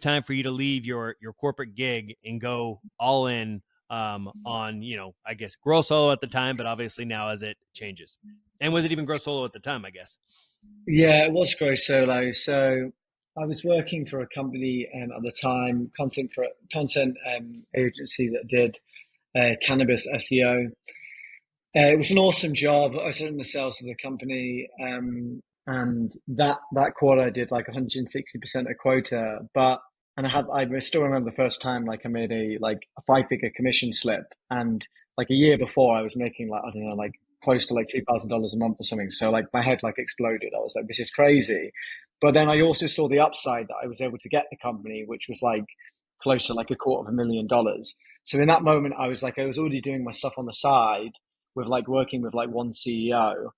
time for you to leave your corporate gig and go all in on, I guess grow solo at the time, but obviously now as it changes? And was it even grow solo at the time, I guess? Yeah, it was grow solo. So I was working for a company at the time, content agency that did cannabis SEO. It was an awesome job. I was in the sales of the company, and that quarter I did like 160% of quota. And I still remember the first time like I made a 5-figure commission slip, and like a year before I was making like I don't know like close to like $2,000 a month or something. So like my head like exploded. I was like, this is crazy. But then I also saw the upside that I was able to get the company, which was like close to like $250,000. So in that moment, I was already doing my stuff on the side with like working with like one CEO.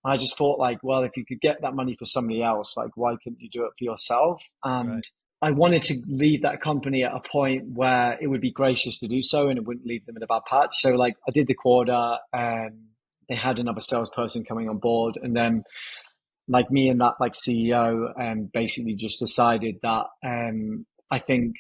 I just thought like, well, if you could get that money for somebody else, like why couldn't you do it for yourself? And Right. I wanted to leave that company at a point where it would be gracious to do so and it wouldn't leave them in a bad patch. So like I did the quarter and they had another salesperson coming on board. And then like me and that like CEO basically just decided that I think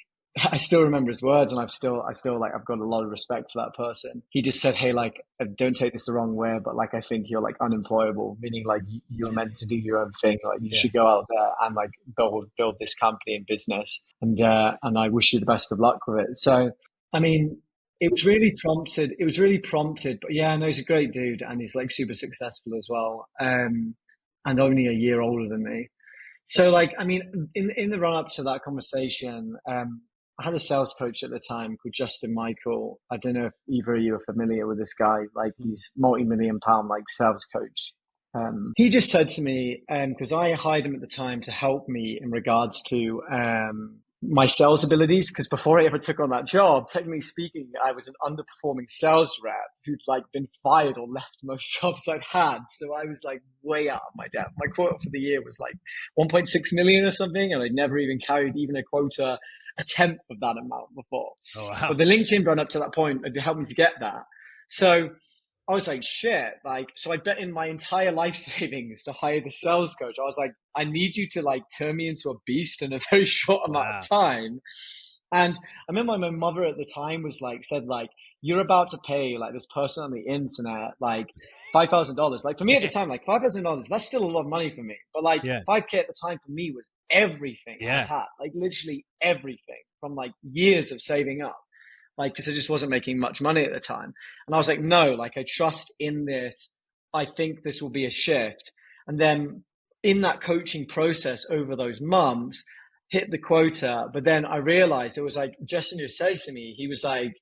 I still remember his words, and I still like I've got a lot of respect for that person. He just said, "Hey, like, don't take this the wrong way, but like, I think you're like unemployable, meaning like you're meant to do your own thing. Like, you Yeah. should go out there and like build this company and business. And I wish you the best of luck with it." So, I mean, it was really prompted. It was really prompted, but yeah, no, he's a great dude, and he's like super successful as well. And only a year older than me. So like, I mean, in the run up to that conversation, I had a sales coach at the time called Justin Michael. I don't know if either of you are familiar with this guy. Like he's multi-million-pound like sales coach. He just said to me, because I hired him at the time to help me in regards to my sales abilities. Because before I ever took on that job, technically speaking, I was an underperforming sales rep who'd like been fired or left most jobs I'd had. So I was like way out of my depth. My quota for the year was like 1.6 million or something, and I'd never even carried even a tenth of that amount before. Oh, wow. But the LinkedIn run up to that point had helped me to get that. So I was like, shit. Like, so I bet in my entire life savings to hire the sales coach. I was like, I need you to like turn me into a beast in a very short amount of Wow. time. And I remember my mother at the time said like, you're about to pay like this person on the internet, like $5,000. Like for me at the time, like $5,000, that's still a lot of money for me. But like Yeah. 5K at the time for me was everything I Yeah. had, like literally everything from like years of saving up, like, because I just wasn't making much money at the time. And I was like, no, like I trust in this. I think this will be a shift. And then in that coaching process over those months, hit the quota. But then I realized it was like Justin just said to me, he was like,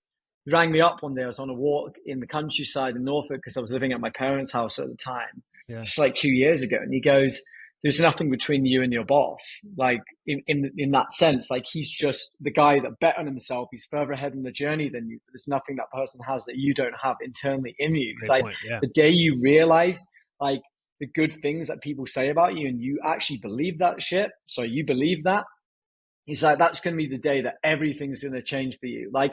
he rang me up one day. I was on a walk in the countryside in Norfolk because I was living at my parents' house at the time, Yeah. just like 2 years ago. And he goes, there's nothing between you and your boss. Like in that sense, like he's just the guy that bet on himself. He's further ahead in the journey than you, but there's nothing that person has that you don't have internally in you. It's Great like point. Yeah. the day you realize like the good things that people say about you and you actually believe that shit. So you believe that. He's like, that's going to be the day that everything's going to change for you. Like